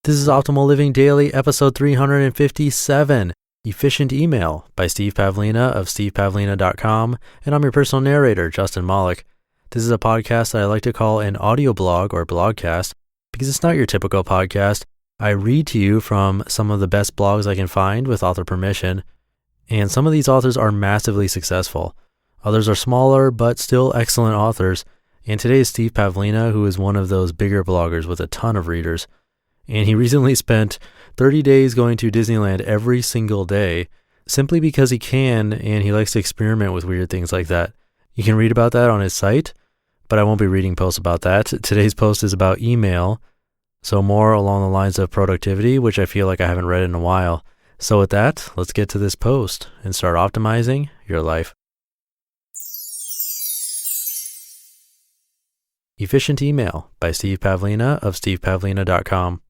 This is Optimal Living Daily, episode 357, Efficient Email by Steve Pavlina of stevepavlina.com, and I'm your personal narrator, Justin Malik. This is a podcast that I like to call an audio blog or blogcast because it's not your typical podcast. I read to you from some of the best blogs I can find with author permission, and some of these authors are massively successful. Others are smaller, but still excellent authors, and today is Steve Pavlina, who is one of those bigger bloggers with a ton of readers. And he recently spent 30 days going to Disneyland every single day simply because he can, and he likes to experiment with weird things like that. You can read about that on his site, but I won't be reading posts about that. Today's post is about email, so more along the lines of productivity, which I feel like I haven't read in a while. So with that, let's get to this post and start optimizing your life. Efficient Email by Steve Pavlina of stevepavlina.com.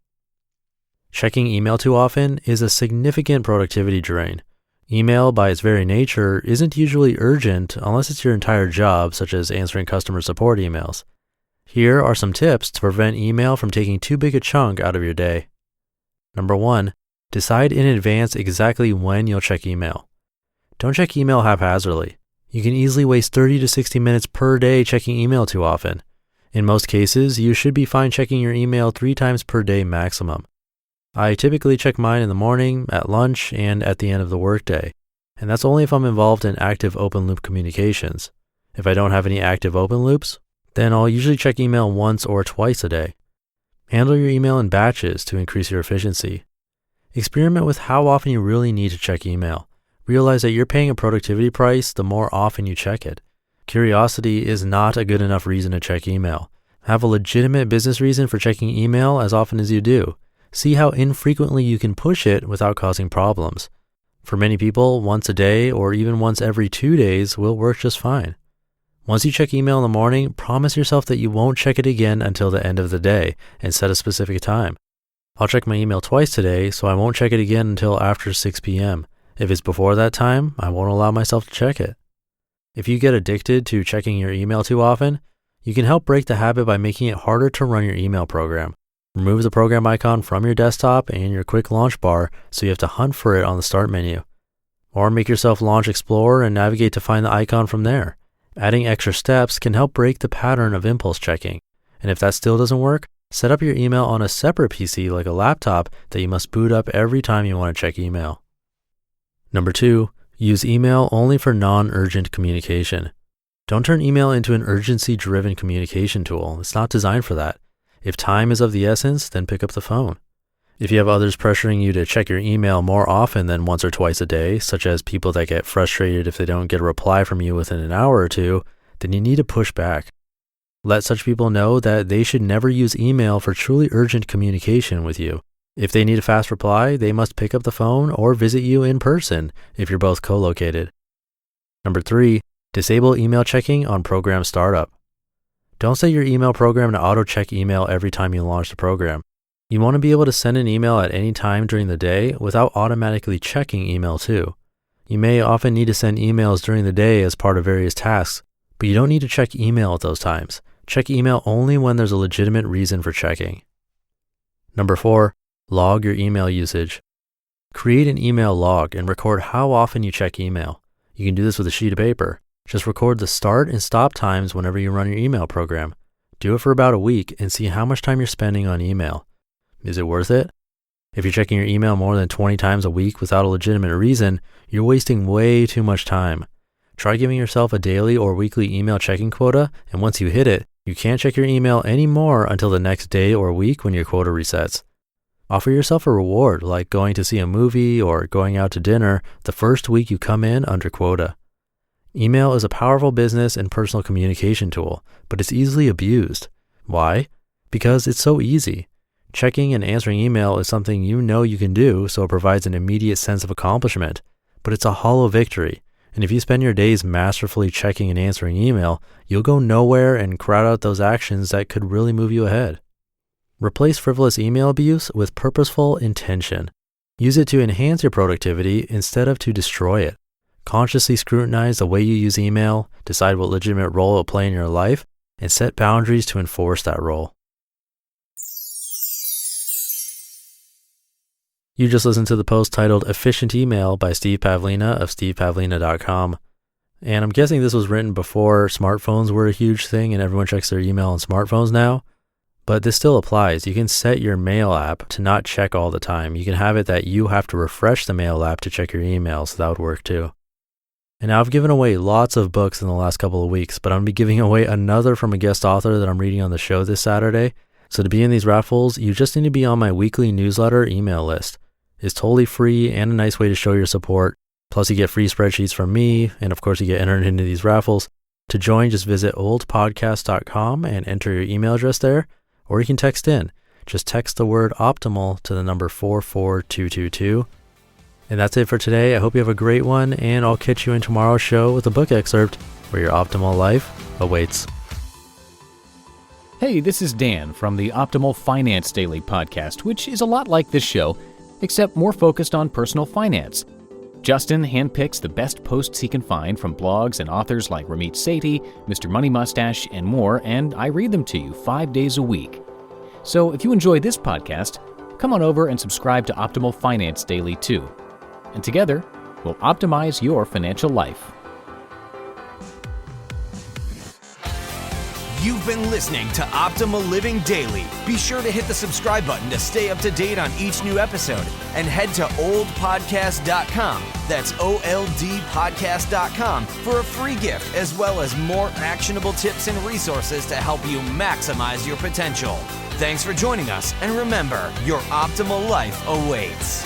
Checking email too often is a significant productivity drain. Email, by its very nature, isn't usually urgent unless it's your entire job, such as answering customer support emails. Here are some tips to prevent email from taking too big a chunk out of your day. Number 1, decide in advance exactly when you'll check email. Don't check email haphazardly. You can easily waste 30 to 60 minutes per day checking email too often. In most cases, you should be fine checking your email 3 times per day maximum. I typically check mine in the morning, at lunch, and at the end of the workday, and that's only if I'm involved in active open loop communications. If I don't have any active open loops, then I'll usually check email once or twice a day. Handle your email in batches to increase your efficiency. Experiment with how often you really need to check email. Realize that you're paying a productivity price the more often you check it. Curiosity is not a good enough reason to check email. Have a legitimate business reason for checking email as often as you do. See how infrequently you can push it without causing problems. For many people, once a day or even once every 2 days will work just fine. Once you check email in the morning, promise yourself that you won't check it again until the end of the day and set a specific time. I'll check my email twice today, so I won't check it again until after 6 p.m. If it's before that time, I won't allow myself to check it. If you get addicted to checking your email too often, you can help break the habit by making it harder to run your email program. Remove the program icon from your desktop and your quick launch bar so you have to hunt for it on the start menu. Or make yourself launch Explorer and navigate to find the icon from there. Adding extra steps can help break the pattern of impulse checking. And if that still doesn't work, set up your email on a separate PC like a laptop that you must boot up every time you want to check email. Number 2, use email only for non-urgent communication. Don't turn email into an urgency-driven communication tool. It's not designed for that. If time is of the essence, then pick up the phone. If you have others pressuring you to check your email more often than once or twice a day, such as people that get frustrated if they don't get a reply from you within an hour or two, then you need to push back. Let such people know that they should never use email for truly urgent communication with you. If they need a fast reply, they must pick up the phone or visit you in person if you're both co-located. Number 3, disable email checking on program startup. Don't set your email program to auto-check email every time you launch the program. You want to be able to send an email at any time during the day without automatically checking email too. You may often need to send emails during the day as part of various tasks, but you don't need to check email at those times. Check email only when there's a legitimate reason for checking. Number 4, log your email usage. Create an email log and record how often you check email. You can do this with a sheet of paper. Just record the start and stop times whenever you run your email program. Do it for about a week and see how much time you're spending on email. Is it worth it? If you're checking your email more than 20 times a week without a legitimate reason, you're wasting way too much time. Try giving yourself a daily or weekly email checking quota, and once you hit it, you can't check your email anymore until the next day or week when your quota resets. Offer yourself a reward like going to see a movie or going out to dinner the first week you come in under quota. Email is a powerful business and personal communication tool, but it's easily abused. Why? Because it's so easy. Checking and answering email is something you know you can do, so it provides an immediate sense of accomplishment, but it's a hollow victory. And if you spend your days masterfully checking and answering email, you'll go nowhere and crowd out those actions that could really move you ahead. Replace frivolous email abuse with purposeful intention. Use it to enhance your productivity instead of to destroy it. Consciously scrutinize the way you use email, decide what legitimate role it will play in your life, and set boundaries to enforce that role. You just listened to the post titled Efficient Email by Steve Pavlina of stevepavlina.com. And I'm guessing this was written before smartphones were a huge thing and everyone checks their email on smartphones now. But this still applies. You can set your mail app to not check all the time. You can have it that you have to refresh the mail app to check your email, so that would work too. And now I've given away lots of books in the last couple of weeks, but I'm going to be giving away another from a guest author that I'm reading on the show this Saturday. So to be in these raffles, you just need to be on my weekly newsletter email list. It's totally free and a nice way to show your support. Plus you get free spreadsheets from me, and of course you get entered into these raffles. To join, just visit oldpodcast.com and enter your email address there, or you can text in. Just text the word optimal to the number 44222. And that's it for today. I hope you have a great one, and I'll catch you in tomorrow's show with a book excerpt where your optimal life awaits. Hey, this is Dan from the Optimal Finance Daily podcast, which is a lot like this show, except more focused on personal finance. Justin handpicks the best posts he can find from blogs and authors like Ramit Sethi, Mr. Money Mustache, and more, and I read them to you 5 days a week. So if you enjoy this podcast, come on over and subscribe to Optimal Finance Daily too. And together, we'll optimize your financial life. You've been listening to Optimal Living Daily. Be sure to hit the subscribe button to stay up to date on each new episode, and head to oldpodcast.com. That's OLDpodcast.com for a free gift, as well as more actionable tips and resources to help you maximize your potential. Thanks for joining us, and remember, your optimal life awaits.